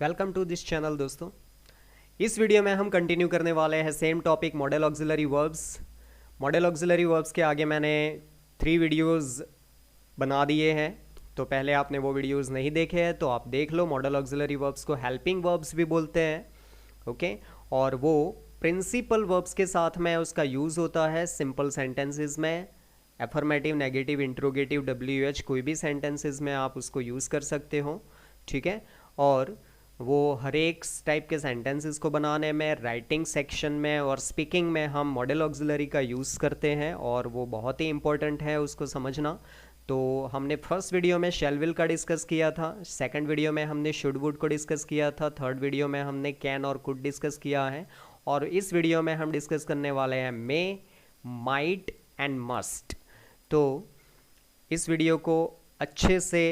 Welcome to this channel दोस्तों। इस video में हम कंटिन्यू करने वाले हैं same topic model auxiliary verbs. Model auxiliary verbs के आगे मैंने 3 वीडियोस बना दिए हैं, तो पहले आपने वो वीडियोस नहीं देखे हैं तो आप देख लो। मॉडल ऑक्सिलरी वर्ब्स को हेल्पिंग वर्ब्स भी बोलते हैं, ओके। और वो प्रिंसिपल वर्ब्स के साथ में उसका यूज़ होता है सिंपल सेंटेंसेस में, एफर्मेटिव, नेगेटिव, इंट्रोगेटिव, WH, कोई भी सेंटेंसेस में आप उसको यूज़ कर सकते हो, ठीक है। और वो हर एक टाइप के सेंटेंसेस को बनाने में, राइटिंग सेक्शन में और स्पीकिंग में हम मॉडल ऑक्सिलरी का यूज़ करते हैं, और वो बहुत ही इंपॉर्टेंट है उसको समझना। तो हमने फर्स्ट वीडियो में शैल विल का डिस्कस किया था, सेकंड वीडियो में हमने शुड वुड को डिस्कस किया था, थर्ड वीडियो में हमने कैन और कुड डिस्कस किया है, और इस वीडियो में हम डिस्कस करने वाले हैं मे, माइट एंड मस्ट। तो इस वीडियो को अच्छे से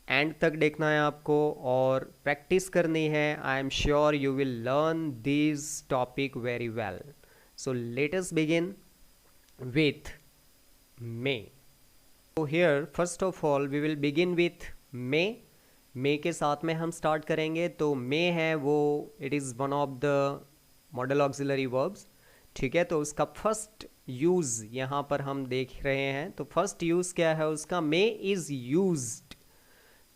एंड तक देखना है आपको और प्रैक्टिस करनी है। I am sure you will learn this topic very well. So let us begin with may. तो here first of all we will begin with may. May के साथ में हम स्टार्ट करेंगे। तो मे है वो, it is one of the model auxiliary verbs, ठीक है। तो उसका फर्स्ट यूज़ यहाँ पर हम देख रहे हैं। तो फर्स्ट यूज़ क्या है उसका? मे इज़ यूज्ड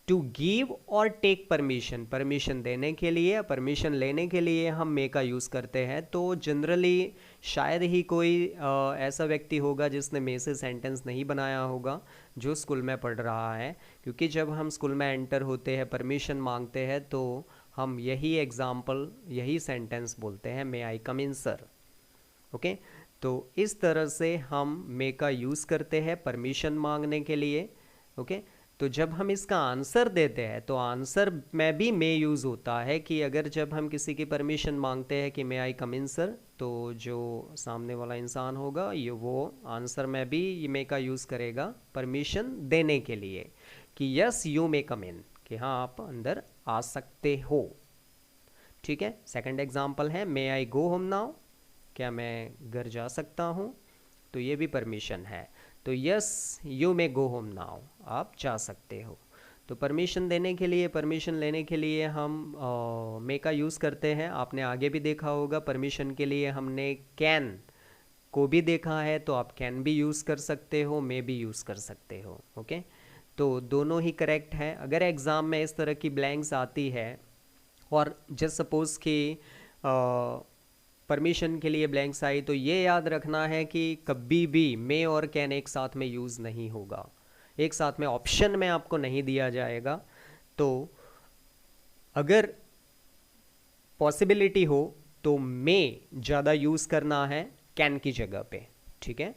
टू गिव और टेक परमिशन। परमिशन देने के लिए, परमिशन लेने के लिए हम मे का यूज़ करते हैं। तो जनरली शायद ही कोई ऐसा व्यक्ति होगा जिसने मे से सेंटेंस नहीं बनाया होगा जो स्कूल में पढ़ रहा है, क्योंकि जब हम स्कूल में एंटर होते हैं, परमिशन मांगते हैं, तो हम यही एग्जाम्पल, यही सेंटेंस बोलते हैं, मे आई कम इन सर, ओके। तो इस तरह से हम मे का यूज़ करते हैं परमिशन मांगने के लिए, ओके। तो जब हम इसका आंसर देते हैं तो आंसर में भी मे यूज़ होता है कि अगर जब हम किसी की परमिशन मांगते हैं कि मे आई कम इन सर, तो जो सामने वाला इंसान होगा ये वो आंसर में भी ये मे का यूज़ करेगा परमिशन देने के लिए कि यस यू मे कम इन, कि हाँ आप अंदर आ सकते हो, ठीक है। सेकंड एग्जाम्पल है मे आई गो होम नाउ, क्या मैं घर जा सकता हूँ? तो ये भी परमिशन है। तो yes you may go home now, आप जा सकते हो। तो परमिशन देने के लिए, परमिशन लेने के लिए हम मे का यूज़ करते हैं। आपने आगे भी देखा होगा, परमिशन के लिए हमने कैन को भी देखा है, तो आप कैन भी यूज़ कर सकते हो, मे भी यूज़ कर सकते हो, ओके। तो दोनों ही करेक्ट है। अगर एग्ज़ाम में इस तरह की ब्लैंक्स आती है और जस्ट सपोज़ कि परमिशन के लिए ब्लैंक्स आई, तो ये याद रखना है कि कभी भी मे और कैन एक साथ में यूज़ नहीं होगा, एक साथ में ऑप्शन में आपको नहीं दिया जाएगा। तो अगर पॉसिबिलिटी हो तो मे ज़्यादा यूज़ करना है कैन की जगह पे, ठीक है।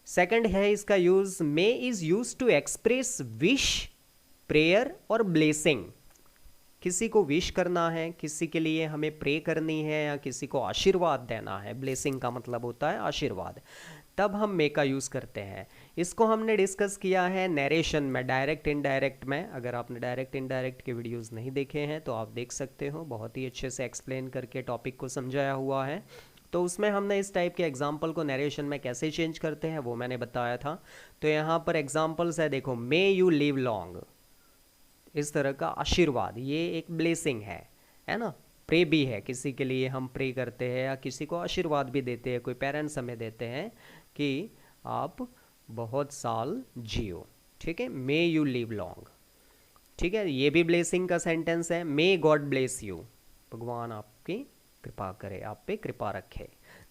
सेकंड है इसका use, may is use to express wish, prayer और ब्लेसिंग। किसी को विश करना है, किसी के लिए हमें प्रे करनी है, या किसी को आशीर्वाद देना है, ब्लेसिंग का मतलब होता है आशीर्वाद, तब हम मे का यूज़ करते हैं। इसको हमने डिस्कस किया है नरेशन में, डायरेक्ट इनडायरेक्ट में। अगर आपने डायरेक्ट इनडायरेक्ट के वीडियोस नहीं देखे हैं तो आप देख सकते हो, बहुत ही अच्छे से एक्सप्लेन करके टॉपिक को समझाया हुआ है। तो उसमें हमने इस टाइप के एग्जाम्पल को नरेशन में कैसे चेंज करते हैं वो मैंने बताया था। तो यहाँ पर एग्जाम्पल्स है, देखो, मे यू लिव लॉन्ग, इस तरह का आशीर्वाद, ये एक ब्लेसिंग है ना। प्रे भी है, किसी के लिए हम प्रे करते हैं या किसी को आशीर्वाद भी देते हैं, कोई पेरेंट्स हमें देते हैं कि आप बहुत साल जियो, ठीक है। मे यू लिव लॉन्ग, ठीक है, ये भी ब्लेसिंग का सेंटेंस है। मे गॉड ब्लेस यू, भगवान आपकी कृपा करे, आप पे कृपा रखे,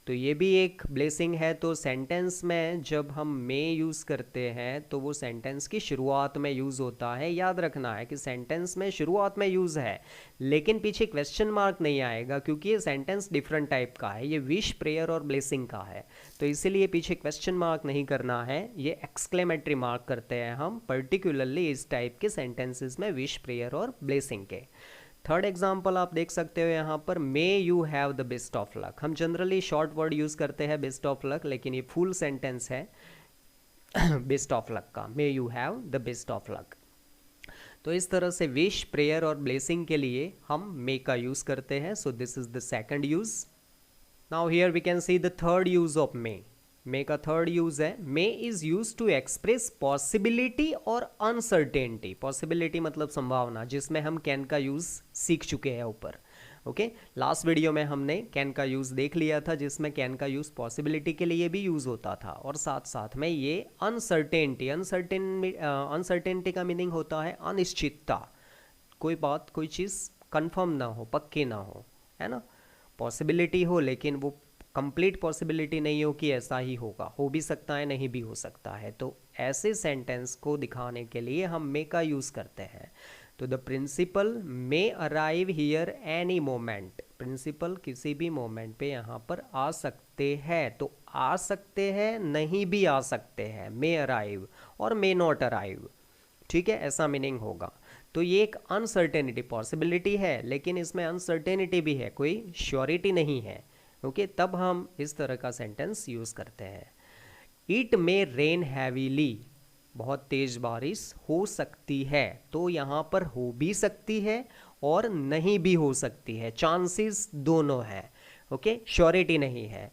तो ये भी एक ब्लेसिंग है। तो सेंटेंस में जब हम मे यूज़ करते हैं तो वो सेंटेंस की शुरुआत में यूज़ होता है। याद रखना है कि सेंटेंस में शुरुआत में यूज़ है, लेकिन पीछे क्वेश्चन मार्क नहीं आएगा, क्योंकि ये सेंटेंस डिफरेंट टाइप का है, ये विश, प्रेयर और ब्लेसिंग का है। तो इसीलिए पीछे क्वेश्चन मार्क नहीं करना है, ये एक्सक्लेमेटरी मार्क करते हैं हम पर्टिकुलरली इस टाइप के सेंटेंसेस में, विश, प्रेयर और ब्लेसिंग के। थर्ड एग्जाम्पल आप देख सकते हो यहाँ पर, may you have the best of luck. हम जनरली शॉर्ट वर्ड यूज़ करते हैं बेस्ट ऑफ लक, लेकिन ये फुल सेंटेंस है बेस्ट ऑफ लक का, may you have the best of luck. तो इस तरह से विश, प्रेयर और ब्लेसिंग के लिए हम मे का यूज़ करते हैं। So this is the second use. Now here we can see the third use of may. May का थर्ड यूज है, may is use to express possibility और अनसर्टेनिटी। पॉसिबिलिटी मतलब संभावना, जिसमें हम कैन का यूज सीख चुके हैं ऊपर। ओके, लास्ट वीडियो में हमने कैन का यूज देख लिया था, जिसमें कैन का यूज पॉसिबिलिटी के लिए भी यूज होता था, और साथ साथ में ये अनसर्टेनिटी। अनसर्टेनिटी का मीनिंग होता है अनिश्चितता, कोई बात, कोई चीज़ कंफर्म ना हो, पक्की ना हो, है ना। पॉसिबिलिटी हो लेकिन वो कंप्लीट पॉसिबिलिटी नहीं हो कि ऐसा ही होगा, हो भी सकता है, नहीं भी हो सकता है। तो ऐसे सेंटेंस को दिखाने के लिए हम मे का यूज़ करते हैं। तो the principal may arrive here any moment, principal किसी भी मोमेंट पे यहाँ पर आ सकते हैं। तो आ सकते हैं, नहीं भी आ सकते हैं, मे अराइव और मे नॉट अराइव, ठीक है, ऐसा मीनिंग होगा। तो ये एक अनसर्टेनिटी, पॉसिबिलिटी है लेकिन इसमें अनसर्टेनिटी भी है, कोई श्योरिटी नहीं है। ओके, तब हम इस तरह का सेंटेंस यूज़ करते हैं। इट मे रेन हैवीली, बहुत तेज बारिश हो सकती है। तो यहाँ पर हो भी सकती है और नहीं भी हो सकती है, चांसेस दोनों है। ओके, श्योरिटी नहीं है।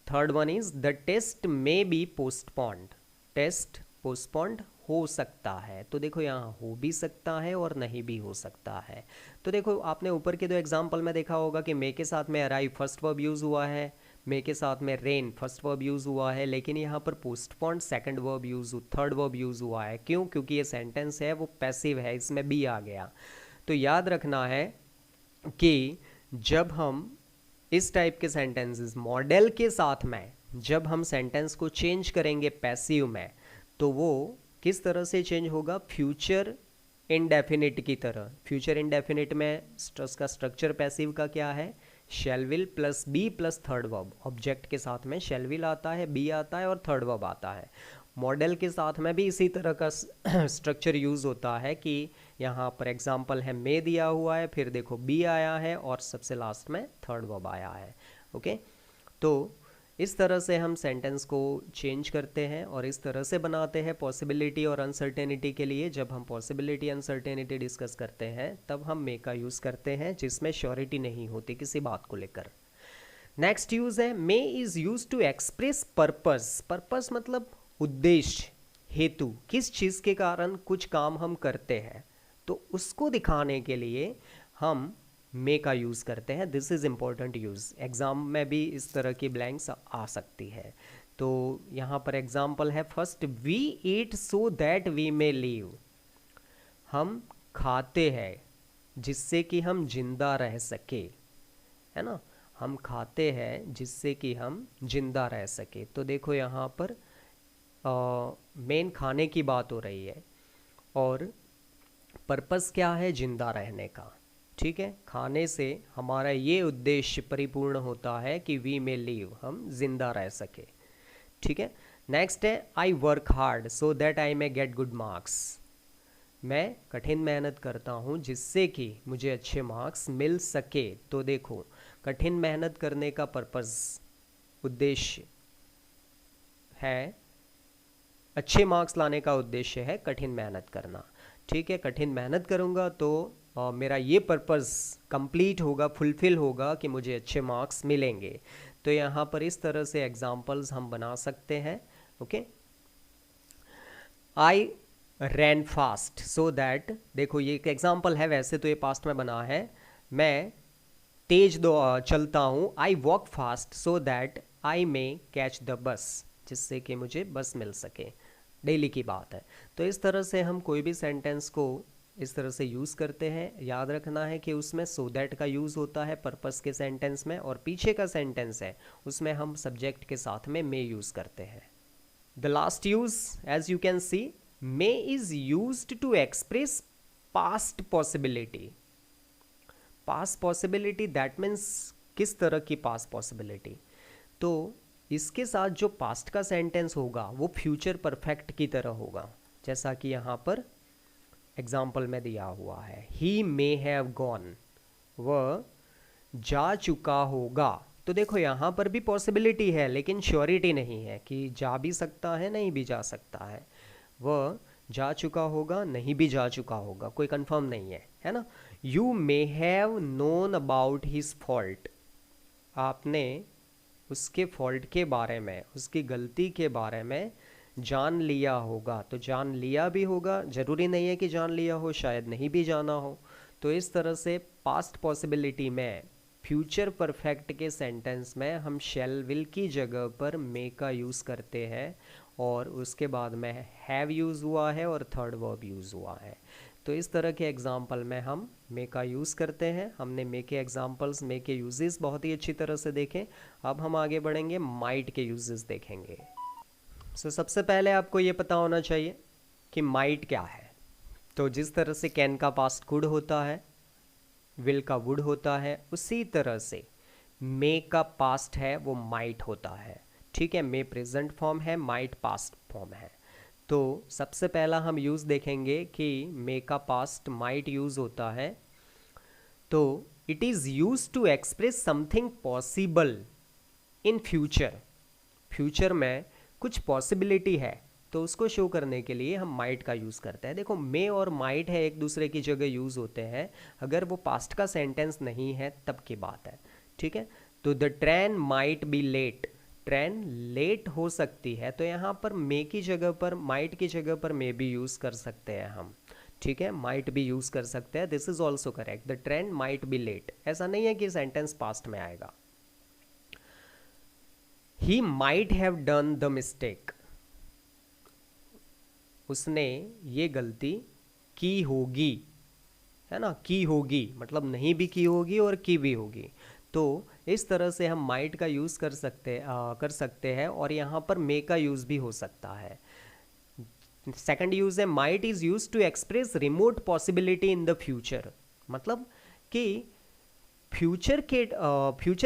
Third one is the test may be postponed, test postponed हो सकता है। तो देखो यहाँ हो भी सकता है और नहीं भी हो सकता है। तो देखो आपने ऊपर के दो एग्जाम्पल में देखा होगा कि मे के साथ में अराइव फर्स्ट वर्ब यूज़ हुआ है, मे के साथ में रेन फर्स्ट वर्ब यूज़ हुआ है, लेकिन यहाँ पर postponed second verb use, third verb use हुआ है। क्यों? क्योंकि ये सेंटेंस है वो पैसिव है, इसमें बी आ गया। तो याद रखना है कि जब हम इस टाइप के सेंटेंसेस मॉडल के साथ में जब हम सेंटेंस को चेंज करेंगे पैसिव में, तो वो किस तरह से चेंज होगा? फ्यूचर इनडेफिनिट की तरह। फ्यूचर इनडेफिनिट में उसका स्ट्रक्चर पैसिव का क्या है? Shall will plus be plus third verb. Object के साथ में शैल विल आता है, बी आता है और थर्ड वर्ब आता है। मॉडल के साथ में भी इसी तरह का स्ट्रक्चर यूज़ होता है कि यहाँ पर एग्जाम्पल है मे दिया हुआ है, फिर देखो बी आया है और सबसे लास्ट में थर्ड वर्ब आया है। ओके, तो इस तरह से हम सेंटेंस को चेंज करते हैं और इस तरह से बनाते हैं पॉसिबिलिटी और अनसर्टेनिटी के लिए। जब हम पॉसिबिलिटी अनसर्टेनिटी डिस्कस करते हैं तब हम मे का यूज़ करते हैं, जिसमें श्योरिटी नहीं होती किसी बात को लेकर। नेक्स्ट यूज़ है may is use to express purpose. Purpose मतलब उद्देश्य, हेतु, किस चीज़ के कारण कुछ काम हम करते हैं तो उसको दिखाने के लिए हम मे का यूज़ करते हैं। This is important use, exam में भी इस तरह की ब्लैंक्स आ सकती है। तो यहाँ पर एग्जाम्पल है first, we eat so that we may live. हम खाते हैं जिससे कि हम जिंदा रह सके, है ना। हम खाते हैं जिससे कि हम जिंदा रह सके। तो देखो यहाँ पर मेन खाने की बात हो रही है और पर्पस क्या है? जिंदा रहने का। ठीक है, खाने से हमारा ये उद्देश्य परिपूर्ण होता है कि वी मे लिव, हम जिंदा रह सके। ठीक है, नेक्स्ट है I work hard so that I may gate good marks. मैं कठिन मेहनत करता हूँ जिससे कि मुझे अच्छे मार्क्स मिल सके। तो देखो कठिन मेहनत करने का पर्पस, उद्देश्य है, अच्छे मार्क्स लाने का उद्देश्य है कठिन मेहनत करना। ठीक है, कठिन मेहनत करूँगा तो मेरा ये पर्पस कंप्लीट होगा, फुलफिल होगा कि मुझे अच्छे मार्क्स मिलेंगे। तो यहाँ पर इस तरह से एग्जाम्पल्स हम बना सकते हैं। Okay, I ran fast so that, देखो ये एक एग्जाम्पल है, वैसे तो ये पास्ट में बना है। मैं तेज चलता हूँ, I walk fast so that I may catch the bus, जिससे कि मुझे बस मिल सके। डेली की बात है। तो इस तरह से हम कोई भी सेंटेंस को इस तरह से यूज़ करते हैं। याद रखना है कि उसमें सो दैट का यूज़ होता है पर्पस के सेंटेंस में, और पीछे का सेंटेंस है उसमें हम सब्जेक्ट के साथ में मे यूज़ करते हैं। The last use as you can see, may is used to express past possibility. Past possibility that means किस तरह की पास्ट पॉसिबिलिटी? तो इसके साथ जो पास्ट का सेंटेंस होगा वो फ्यूचर परफेक्ट की तरह होगा, जैसा कि यहाँ पर एग्जाम्पल में दिया हुआ है, ही मे हैव गॉन, वह जा चुका होगा। तो देखो यहाँ पर भी पॉसिबिलिटी है लेकिन श्योरिटी नहीं है कि जा भी सकता है, नहीं भी जा सकता है। वह जा चुका होगा, नहीं भी जा चुका होगा, कोई कंफर्म नहीं है, है ना। You may have known about his fault, आपने उसके फॉल्ट के बारे में, उसकी गलती के बारे में जान लिया होगा। तो जान लिया भी होगा, ज़रूरी नहीं है कि जान लिया हो, शायद नहीं भी जाना हो। तो इस तरह से पास्ट पॉसिबिलिटी में फ्यूचर परफेक्ट के सेंटेंस में हम शैल विल की जगह पर मे का यूज़ करते हैं, और उसके बाद में हैव यूज़ हुआ है और थर्ड वर्ब यूज़ हुआ है। तो इस तरह के एग्जाम्पल में हम मे का यूज़ करते हैं। हमने मे के एग्जाम्पल्स, मे के यूजेस बहुत ही अच्छी तरह से देखें। अब हम आगे बढ़ेंगे, माइट के यूजेस देखेंगे। सबसे पहले आपको ये पता होना चाहिए कि माइट क्या है। तो जिस तरह से कैन का पास्ट कुड होता है, विल का वुड होता है, उसी तरह से मे का पास्ट है वो माइट होता है। ठीक है, मे प्रेजेंट फॉर्म है, माइट पास्ट फॉर्म है। तो सबसे पहला हम यूज़ देखेंगे कि मे का पास्ट माइट यूज़ होता है। तो it is use to express something possible in future. Future में कुछ पॉसिबिलिटी है तो उसको शो करने के लिए हम माइट का यूज़ करते हैं। देखो, मे और माइट है एक दूसरे की जगह यूज़ होते हैं, अगर वो पास्ट का सेंटेंस नहीं है तब की बात है। ठीक है, तो the train might be late, train late हो सकती है, तो यहाँ पर मे की जगह पर, माइट की जगह पर मे भी यूज़ कर सकते हैं हम। ठीक है, माइट भी यूज़ कर सकते हैं, this is also correct, the train might be late. ऐसा नहीं है कि सेंटेंस पास्ट में आएगा। He might have done the mistake, उसने ये गलती की होगी, है ना, की होगी मतलब नहीं भी की होगी और की भी होगी। तो इस तरह से हम माइट का यूज़ कर सकते हैं, और यहाँ पर मे का यूज़ भी हो सकता है। सेकंड यूज़ है, might is use to express remote possibility in the future, मतलब कि फ्यूचर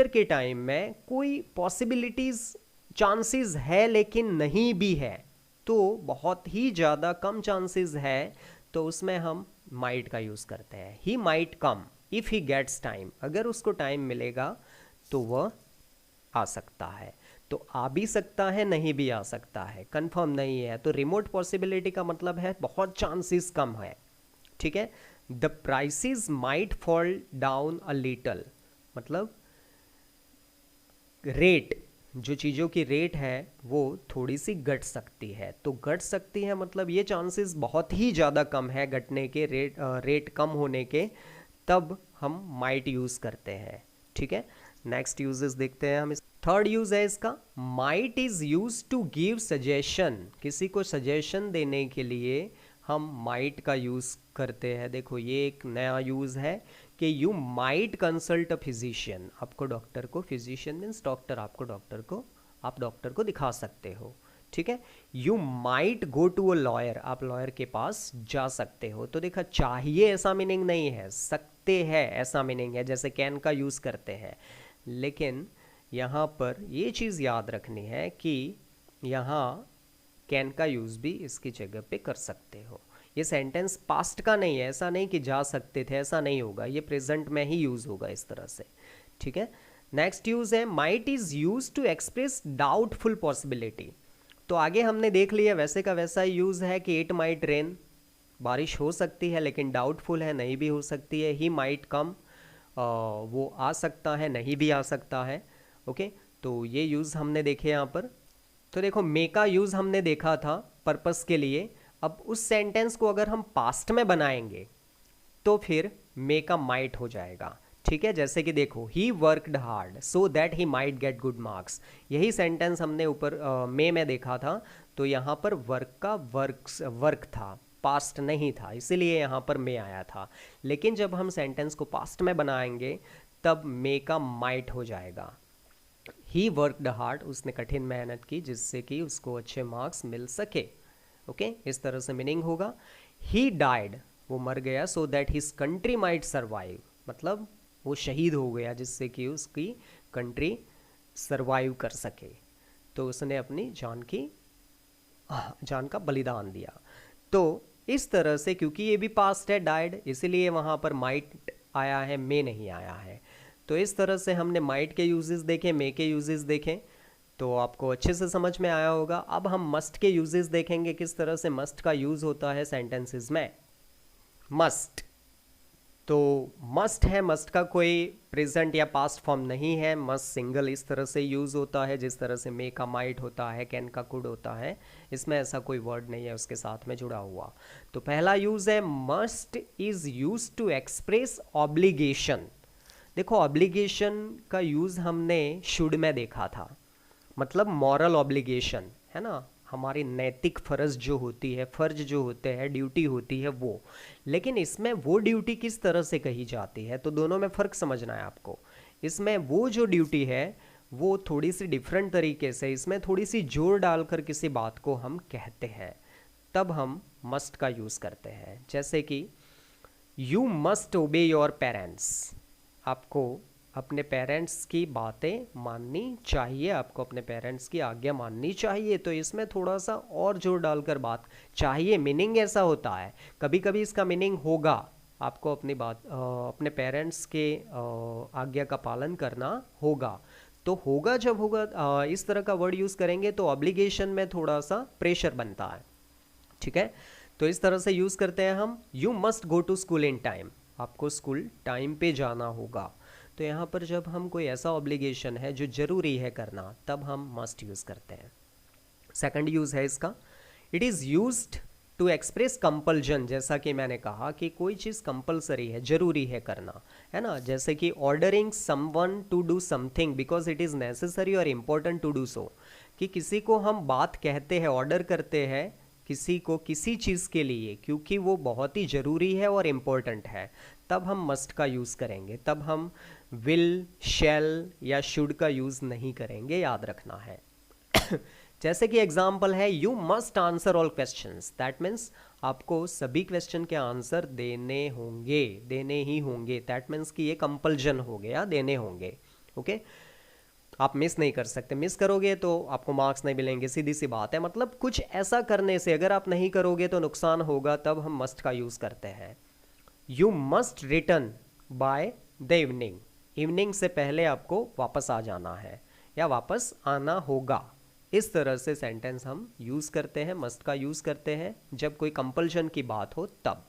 के टाइम में कोई पॉसिबिलिटीज़, चांसेस है लेकिन नहीं भी है, तो बहुत ही ज़्यादा कम चांसेस है, तो उसमें हम माइट का यूज़ करते हैं। He might come if he gets time, अगर उसको टाइम मिलेगा तो वह आ सकता है। तो आ भी सकता है, नहीं भी आ सकता है, कंफर्म नहीं है। तो रिमोट पॉसिबिलिटी का मतलब है बहुत चांसेस कम है। ठीक है, the prices might fall down a little, मतलब रेट, जो चीज़ों की रेट है वो थोड़ी सी घट सकती है। तो घट सकती है मतलब ये चांसेस बहुत ही ज़्यादा कम है घटने के, रेट कम होने के, तब हम माइट यूज़ करते हैं। ठीक है, नेक्स्ट यूजेस देखते हैं हम। थर्ड यूज़ है इसका, might is use to give suggestion, किसी को सजेशन देने के लिए हम माइट का यूज़ करते हैं। देखो, ये एक नया यूज़ है कि you might consult a physician, आपको डॉक्टर को, फिजिशियन मीन्स डॉक्टर, आपको डॉक्टर को, आप डॉक्टर को दिखा सकते हो। ठीक है, you might go to a lawyer, आप लॉयर के पास जा सकते हो। तो देखा, चाहिए ऐसा मीनिंग नहीं है, सकते हैं ऐसा मीनिंग है, जैसे कैन का यूज़ करते हैं। लेकिन यहाँ पर ये चीज़ याद रखनी है कि यहाँ कैन का यूज़ भी इसकी जगह पे कर सकते हो। ये सेंटेंस पास्ट का नहीं है, ऐसा नहीं कि जा सकते थे, ऐसा नहीं होगा, ये प्रेजेंट में ही यूज़ होगा इस तरह से। ठीक है, नेक्स्ट यूज़ है, might is use to express doubtful possibility. तो आगे हमने देख लिया वैसे का वैसा यूज़ है कि इट माइट रेन, बारिश हो सकती है लेकिन डाउटफुल है, नहीं भी हो सकती है। ही माइट कम, वो आ सकता है, नहीं भी आ सकता है। ओके, तो ये यूज़ हमने देखे यहाँ पर। तो देखो, मे का यूज़ हमने देखा था पर्पस के लिए। अब उस सेंटेंस को अगर हम पास्ट में बनाएंगे तो फिर मे का माइट हो जाएगा। ठीक है, जैसे कि देखो, he worked hard so that he might get good marks, यही सेंटेंस हमने ऊपर मे में देखा था। तो यहाँ पर वर्क का वर्क था, पास्ट नहीं था, इसीलिए यहाँ पर मे आया था। लेकिन जब हम सेंटेंस को पास्ट में बनाएंगे तब मे का माइट हो जाएगा। ही वर्कड हार्ड, उसने कठिन मेहनत की जिससे कि उसको अच्छे मार्क्स मिल सके। ओके, इस तरह से मीनिंग होगा। ही डाइड, वो मर गया, so that his country might survive, मतलब वो शहीद हो गया जिससे कि उसकी कंट्री सर्वाइव कर सके। तो उसने अपनी जान का बलिदान दिया। तो इस तरह से, क्योंकि ये भी पास्ट है, डाइड, इसीलिए वहाँ पर माइट आया है, मे नहीं आया है। तो इस तरह से हमने माइट के यूजेस देखे, मे के यूजेस देखे, तो आपको अच्छे से समझ में आया होगा। अब हम मस्ट के यूजेस देखेंगे, किस तरह से मस्ट का यूज़ होता है सेंटेंसेस में। मस्ट, तो मस्ट है, मस्ट का कोई प्रेजेंट या पास्ट फॉर्म नहीं है। मस्ट सिंगल इस तरह से यूज़ होता है जिस तरह से मे का माइट होता है, कैन का कुड होता है, इसमें ऐसा कोई वर्ड नहीं है उसके साथ में जुड़ा हुआ। तो पहला यूज़ है must is use to express obligation. देखो ऑब्लिगेशन का यूज़ हमने शुड में देखा था, मतलब मॉरल ऑब्लिगेशन है ना, हमारी नैतिक फ़र्ज जो होती है, फ़र्ज जो होते हैं, ड्यूटी होती है वो। लेकिन इसमें वो ड्यूटी किस तरह से कही जाती है, तो दोनों में फ़र्क समझना है आपको। इसमें वो जो ड्यूटी है वो थोड़ी सी डिफरेंट तरीके से, इसमें थोड़ी सी जोर डालकर किसी बात को हम कहते हैं, तब हम मस्ट का यूज़ करते हैं। जैसे कि यू मस्ट ओबे योर पेरेंट्स, आपको अपने पेरेंट्स की बातें माननी चाहिए, आपको अपने पेरेंट्स की आज्ञा माननी चाहिए। तो इसमें थोड़ा सा और जोर डालकर बात चाहिए, मीनिंग ऐसा होता है। कभी कभी इसका मीनिंग होगा आपको अपनी बात अपने पेरेंट्स के आज्ञा का पालन करना होगा। तो होगा जब होगा इस तरह का वर्ड यूज़ करेंगे तो ऑब्लिगेशन में थोड़ा सा प्रेशर बनता है, ठीक है। तो इस तरह से यूज़ करते हैं हम। You must go to school in time, आपको स्कूल टाइम पे जाना होगा। तो यहाँ पर जब हम कोई ऐसा ऑब्लिगेशन है जो ज़रूरी है करना, तब हम मस्ट यूज़ करते हैं। सेकंड यूज़ है इसका, it is used to express compulsion. जैसा कि मैंने कहा कि कोई चीज़ कंपलसरी है, ज़रूरी है करना, है ना। जैसे कि ordering someone to do something because it is necessary और इम्पोर्टेंट टू डू सो, कि किसी को हम बात कहते हैं, ऑर्डर करते हैं किसी को किसी चीज़ के लिए क्योंकि वो बहुत ही ज़रूरी है और इम्पोर्टेंट है, तब हम मस्ट का यूज़ करेंगे। तब हम विल, शैल या शुड का यूज़ नहीं करेंगे, याद रखना है। जैसे कि एग्जाम्पल है you must answer all questions, that means आपको सभी क्वेश्चन के आंसर देने होंगे, देने ही होंगे। दैट मीन्स कि ये कंपल्जन हो गया, देने होंगे, ओके। आप मिस नहीं कर सकते, मिस करोगे तो आपको मार्क्स नहीं मिलेंगे, सीधी सी बात है। मतलब कुछ ऐसा करने से अगर आप नहीं करोगे तो नुकसान होगा, तब हम मस्ट का यूज़ करते हैं। You must return by the evening, evening से पहले आपको वापस आ जाना है या वापस आना होगा। इस तरह से सेंटेंस हम यूज़ करते हैं, मस्ट का यूज़ करते हैं जब कोई कंपल्शन की बात हो तब।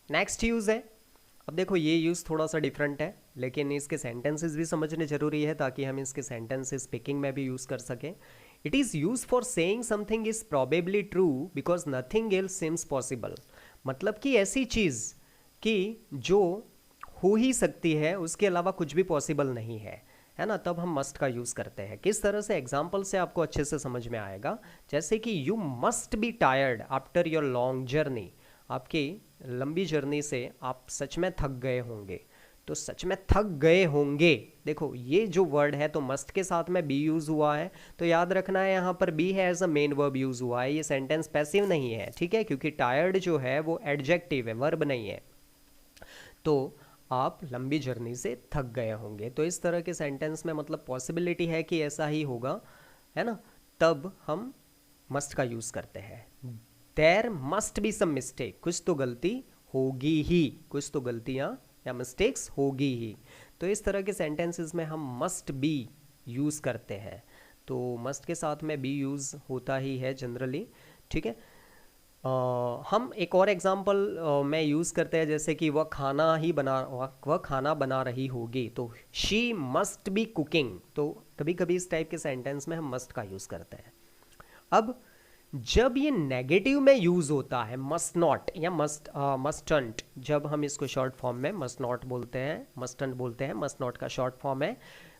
नेक्स्ट यूज़ है, अब देखो ये यूज़ थोड़ा सा डिफरेंट है, लेकिन इसके सेंटेंसेस भी समझने ज़रूरी है ताकि हम इसके सेंटेंसेस स्पीकिंग में भी यूज़ कर सकें। It is use for saying something is probably true because nothing else seems possible. मतलब कि ऐसी चीज़ कि जो हो ही सकती है, उसके अलावा कुछ भी पॉसिबल नहीं है ना, तब हम मस्ट का यूज़ करते हैं। किस तरह से, एग्जाम्पल से आपको अच्छे से समझ में आएगा। जैसे कि you must be tired after your long journey, आपकी लंबी जर्नी से आप सच में थक गए होंगे। तो सच में थक गए होंगे, देखो ये जो वर्ड है तो मस्ट के साथ में बी यूज़ हुआ है, तो याद रखना है यहाँ पर बी है as a main verb use हुआ है, ये सेंटेंस पैसिव नहीं है, ठीक है, क्योंकि टायर्ड जो है वो एडजेक्टिव है, वर्ब नहीं है। तो आप लंबी जर्नी से थक गए होंगे, तो इस तरह के सेंटेंस में मतलब पॉसिबिलिटी है कि ऐसा ही होगा, है ना, तब हम मस्ट का यूज़ करते हैं। There must be some mistake, कुछ तो गलती होगी ही, कुछ तो गलतियाँ या मिस्टेक्स होगी ही। तो इस तरह के सेंटेंसेस में हम मस्ट बी यूज़ करते हैं। तो मस्ट के साथ में बी यूज़ होता ही है जनरली, ठीक है। हम एक और एग्जांपल में यूज़ करते हैं, जैसे कि वह खाना बना रही होगी, तो शी मस्ट बी कुकिंग। तो कभी कभी इस टाइप के सेंटेंस में हम मस्ट का यूज़ करते हैं। अब जब ये नेगेटिव में यूज़ होता है, मस्ट नॉट या मस्टंट, जब हम इसको शॉर्ट फॉर्म में मस्ट नॉट बोलते हैं, मस्टंट बोलते हैं, मस्ट नॉट का शॉर्ट फॉर्म है,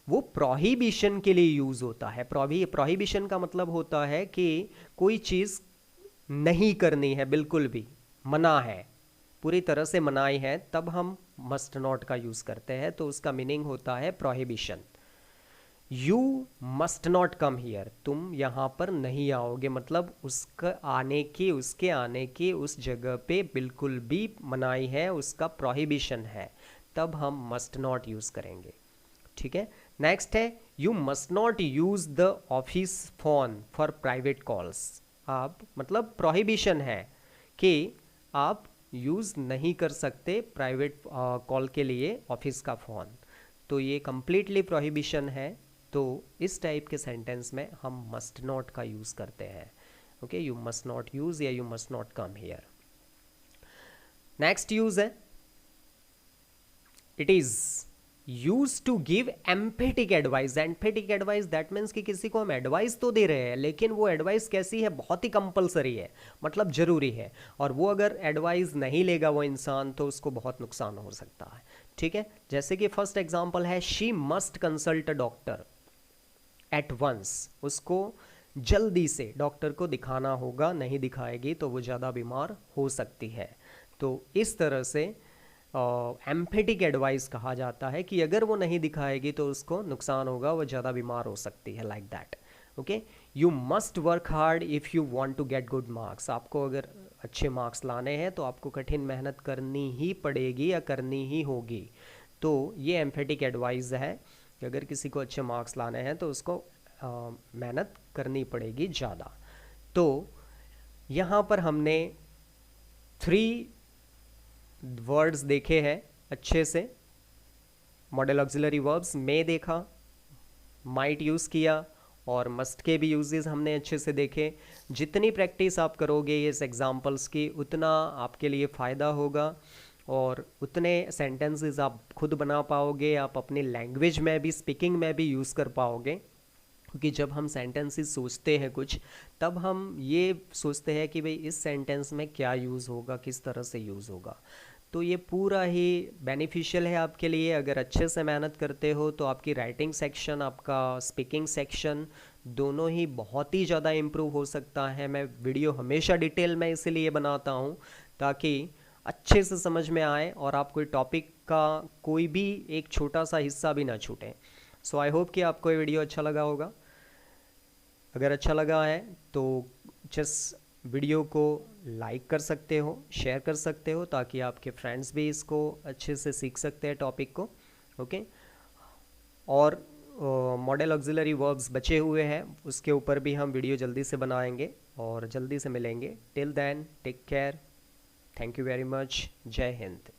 वो प्रोहिबिशन के लिए यूज़ होता है। प्रोहिबिशन का मतलब होता है कि कोई चीज़ नहीं करनी है, बिल्कुल भी मना है, पूरी तरह से मनाही है, तब हम मस्ट नॉट का यूज़ करते हैं। तो उसका मीनिंग होता है prohibition. You must not come here, तुम यहाँ पर नहीं आओगे, मतलब उसके आने की उस जगह पे बिल्कुल भी मनाही है, उसका प्रोहिबिशन है, तब हम मस्ट नॉट यूज़ करेंगे, ठीक है। नेक्स्ट है you must not use the office phone for private calls. आप मतलब प्रोहिबिशन है कि आप यूज़ नहीं कर सकते प्राइवेट कॉल के लिए ऑफिस का फ़ोन, तो ये कम्प्लीटली प्रोहिबिशन है। तो इस टाइप के सेंटेंस में हम मस्ट नॉट का यूज़ करते हैं, okay. You must not use या you must not come here. Next use है, it is use to give emphatic advice. Emphatic advice that means कि किसी को हम एडवाइस तो दे रहे हैं, लेकिन वो एडवाइस कैसी है, बहुत ही कंपलसरी है, मतलब जरूरी है, और वो अगर एडवाइस नहीं लेगा वो इंसान तो उसको बहुत नुकसान हो सकता है। ठीक है, जैसे कि फर्स्ट एग्जांपल है, she must consult a doctor at once. उसको जल्दी से डॉक्टर को दिखाना होगा, नहीं दिखाएगी तो वो ज़्यादा बीमार हो सकती है। तो इस तरह से एम्फेटिक एडवाइस कहा जाता है कि अगर वो नहीं दिखाएगी तो उसको नुकसान होगा, वो ज़्यादा बीमार हो सकती है, like that. Okay, you must work hard if you want to get good marks. आपको अगर अच्छे मार्क्स लाने हैं तो आपको कठिन मेहनत करनी ही पड़ेगी या करनी ही होगी। तो ये एम्फेटिक एडवाइस है कि अगर किसी को अच्छे मार्क्स लाने हैं तो उसको मेहनत करनी पड़ेगी ज़्यादा। तो यहाँ पर हमने 3 वर्ड्स देखे हैं अच्छे से। मॉडल ऑक्सिलरी वर्ब्स में देखा, माइट यूज़ किया, और मस्ट के भी यूजेस हमने अच्छे से देखे। जितनी प्रैक्टिस आप करोगे इस एग्जांपल्स की, उतना आपके लिए फ़ायदा होगा और उतने सेंटेंसेस आप खुद बना पाओगे, आप अपनी लैंग्वेज में भी, स्पीकिंग में भी यूज़ कर पाओगे। क्योंकि जब हम सेंटेंसेस सोचते हैं कुछ, तब हम ये सोचते हैं कि भाई इस सेंटेंस में क्या यूज़ होगा, किस तरह से यूज़ होगा। तो ये पूरा ही बेनिफिशियल है आपके लिए। अगर अच्छे से मेहनत करते हो तो आपकी राइटिंग सेक्शन, आपका स्पीकिंग सेक्शन दोनों ही बहुत ही ज़्यादा इम्प्रूव हो सकता है। मैं वीडियो हमेशा डिटेल में इसीलिए बनाता हूँ ताकि अच्छे से समझ में आए और आप कोई टॉपिक का कोई भी एक छोटा सा हिस्सा भी ना छूटे। सो आई होप कि आपको ये वीडियो अच्छा लगा होगा। अगर अच्छा लगा है तो जस्ट वीडियो को लाइक कर सकते हो, शेयर कर सकते हो, ताकि आपके फ्रेंड्स भी इसको अच्छे से सीख सकते हैं टॉपिक को। ओके, और मॉडल ऑक्सिलरी वर्ब्स बचे हुए हैं, उसके ऊपर भी हम वीडियो जल्दी से बनाएंगे और जल्दी से मिलेंगे। Till then take care, thank you very much, जय हिंद।